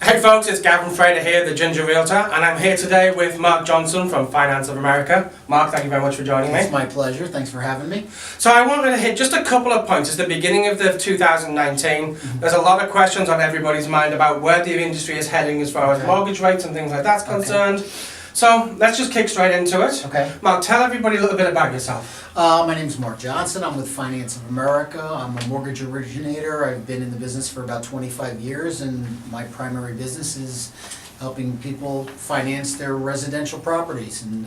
Hey folks, it's Gavin Frater here, the Ginger Realtor, and I'm here today with Mark Johnson from Finance of America. Mark, thank you very much for joining me. It's my pleasure. Thanks for having me. So I wanted to hit just a couple of points. It's the beginning of the 2019. There's a lot of questions on everybody's mind about where the industry is heading as far as mortgage rates and things like that's concerned. So let's just kick straight into it. Okay. Mark, tell everybody a little bit about yourself. My name is Mark Johnson. I'm with Finance of America. I'm a mortgage originator. I've been in the business for about 25 years, and my primary business is helping people finance their residential properties and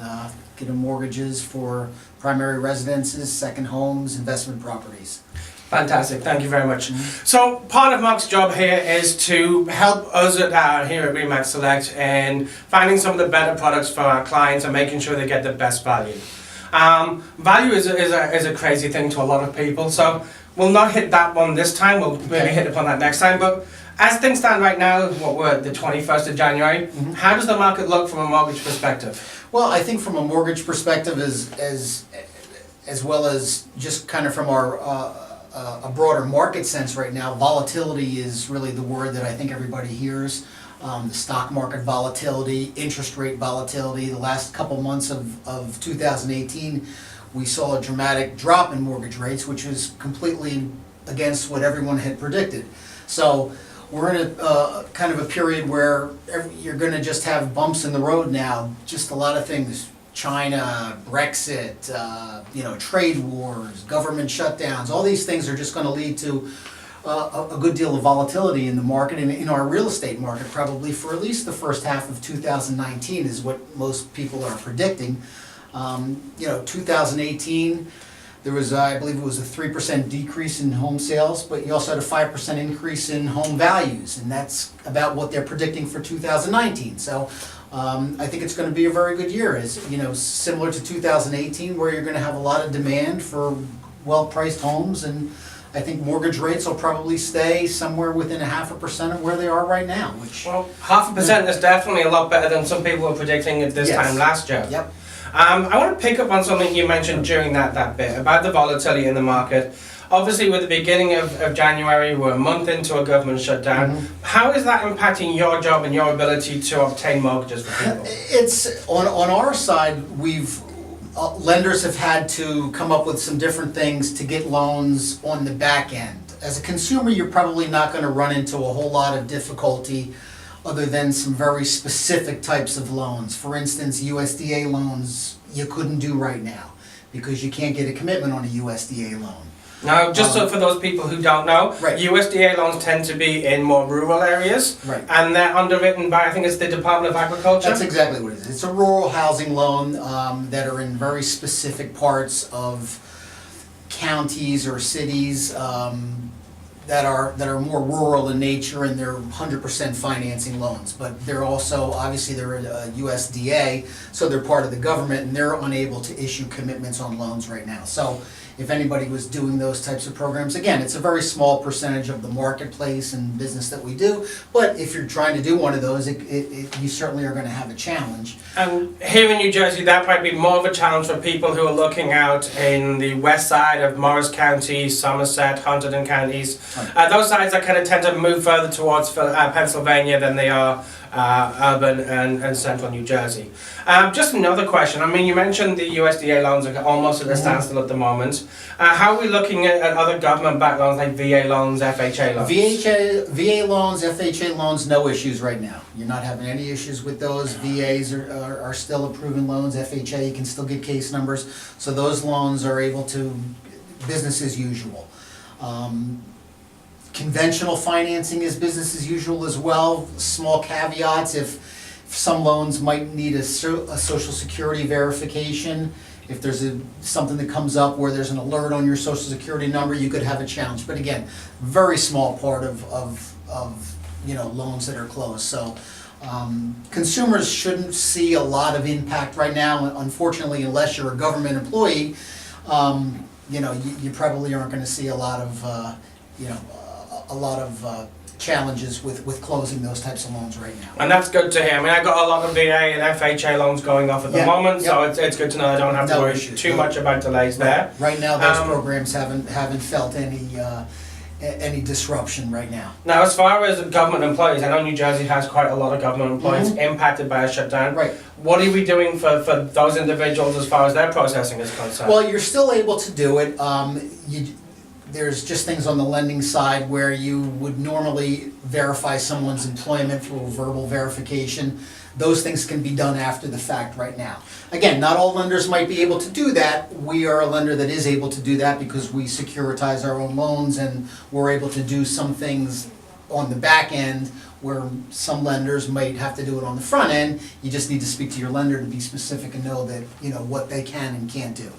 get them mortgages for primary residences, second homes, investment properties. Fantastic, thank you very much. So part of Mark's job here is to help us here at Remax Select in finding some of the better products for our clients and making sure they get the best value. Value is a crazy thing to a lot of people, so we'll not hit that one this time, we'll maybe hit upon that next time. But as things stand right now, what we're at the 21st of January, how does the market look from a mortgage perspective? Well, I think from a mortgage perspective as well as just kind of from our a broader market sense right now, volatility is really the word that I think everybody hears. The stock market volatility, interest rate volatility. The last couple months of 2018, we saw a dramatic drop in mortgage rates, which was completely against what everyone had predicted. So we're in a kind of a period where you're going to just have bumps in the road now. Just a lot of things. China, Brexit, trade wars, government shutdowns, all these things are just going to lead to a good deal of volatility in the market and in our real estate market, probably for at least the first half of 2019 is what most people are predicting. 2018, there was, I believe it was a 3% decrease in home sales, but you also had a 5% increase in home values, and that's about what they're predicting for 2019. So I think it's going to be a very good year, similar to 2018, where you're going to have a lot of demand for well-priced homes, and I think mortgage rates will probably stay somewhere within 0.5% of where they are right now. Well, 0.5% is definitely a lot better than some people were predicting at this time last year. Yep. I want to pick up on something you mentioned during that bit about the volatility in the market. Obviously, with the beginning of January, we're a month into a government shutdown. How is that impacting your job and your ability to obtain mortgages for people? It's on our side. Lenders have had to come up with some different things to get loans on the back end. As a consumer, you're probably not going to run into a whole lot of difficulty other than some very specific types of loans. For instance, USDA loans you couldn't do right now because you can't get a commitment on a USDA loan. Now, just so for those people who don't know, Right. USDA loans tend to be in more rural areas, Right. and they're underwritten by, I think it's the Department of Agriculture. That's exactly what it is. It's a rural housing loan that are in very specific parts of counties or cities that are more rural in nature, and they're 100% financing loans. But they're also, obviously, they're a USDA, so they're part of the government, and they're unable to issue commitments on loans right now. So if anybody was doing those types of programs, again, it's a very small percentage of the marketplace and business that we do, but if you're trying to do one of those, you certainly are going to have a challenge. And here in New Jersey, that might be more of a challenge for people who are looking out in the west side of Morris County, Somerset, Hunterdon counties. Those sides that kind of tend to move further towards Pennsylvania than they are urban and central New Jersey. Just another question. I mean, you mentioned the USDA loans are almost at a standstill at the moment. How are we looking at other government-backed loans like VA loans, FHA loans? VA loans, FHA loans, no issues right now. You're not having any issues with those. VAs are still approving loans. FHA, you can still get case numbers. So those loans are able to, business as usual. Conventional financing is business as usual as well. Small caveats, if some loans might need a social security verification, if there's something that comes up where there's an alert on your social security number, you could have a challenge. But again, very small part of loans that are closed. So consumers shouldn't see a lot of impact right now. Unfortunately, unless you're a government employee, you probably aren't going to see a lot of challenges with closing those types of loans right now. And that's good to hear. I mean, I got a lot of VA and FHA loans going off at the moment, so it's good to know I don't have to worry too much about delays there. Right now, those programs haven't felt any disruption right now. Now, as far as government employees, I know New Jersey has quite a lot of government employees impacted by a shutdown. Right. What are we doing for those individuals as far as their processing is concerned? Well, you're still able to do it. There's just things on the lending side where you would normally verify someone's employment through a verbal verification. Those things can be done after the fact right now. Again, not all lenders might be able to do that. We are a lender that is able to do that because we securitize our own loans, and we're able to do some things on the back end where some lenders might have to do it on the front end. You just need to speak to your lender to be specific and know that, what they can and can't do.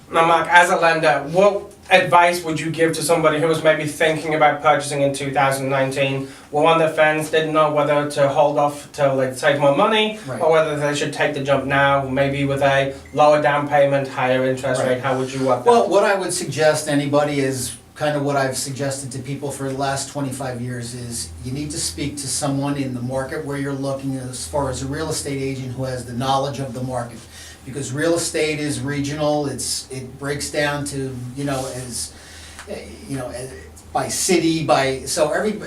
Now, Mark, as a lender, what advice would you give to somebody who was maybe thinking about purchasing in 2019, were on the fence, didn't know whether to hold off to save more money, Right. or whether they should take the jump now, maybe with a lower down payment, higher interest Right. rate? How would you work that? Well, what I would suggest anybody is kind of what I've suggested to people for the last 25 years is you need to speak to someone in the market where you're looking as far as a real estate agent who has the knowledge of the market. Because real estate is regional, it breaks down to, as by city, so every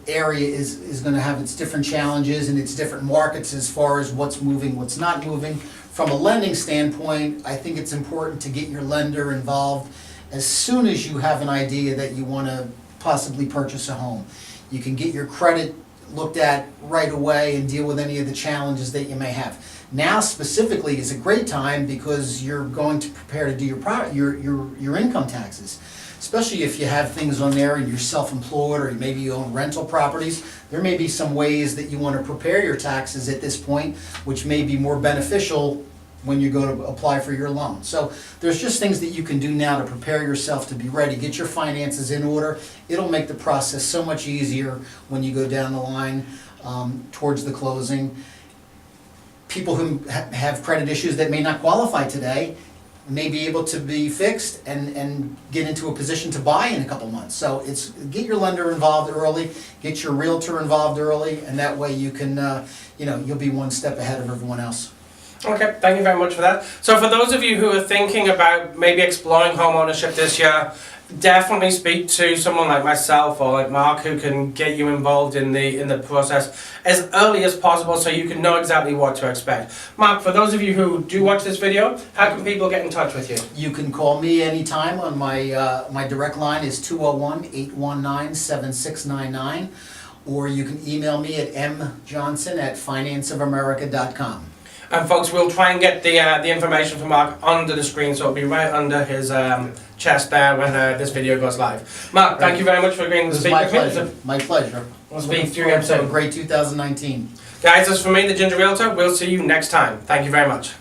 area is gonna have its different challenges and its different markets as far as what's moving, what's not moving. From a lending standpoint, I think it's important to get your lender involved as soon as you have an idea that you wanna possibly purchase a home. You can get your credit looked at right away and deal with any of the challenges that you may have. Now specifically is a great time because you're going to prepare to do your income taxes. Especially if you have things on there and you're self-employed or maybe you own rental properties. There may be some ways that you want to prepare your taxes at this point, which may be more beneficial when you go to apply for your loan. So there's just things that you can do now to prepare yourself to be ready. Get your finances in order. It'll make the process so much easier when you go down the line towards the closing. People who have credit issues that may not qualify today may be able to be fixed and get into a position to buy in a couple months. So it's get your lender involved early, get your realtor involved early, and that way you can, you'll be one step ahead of everyone else. Okay, thank you very much for that. So for those of you who are thinking about maybe exploring home ownership this year, definitely speak to someone like myself or like Mark who can get you involved in the process as early as possible so you can know exactly what to expect. Mark, for those of you who do watch this video, how can people get in touch with you? You can call me anytime on my direct line is 201-819-7699, or you can email me at mjohnson@financeofamerica.com. And folks, we'll try and get the information from Mark under the screen, so it'll be right under his chest there when this video goes live. Mark, thank you very much for agreeing to speak with me. My pleasure. We'll speak to you again soon. Have a great 2019. Guys, that's from me, the Ginger Realtor. We'll see you next time. Thank you very much.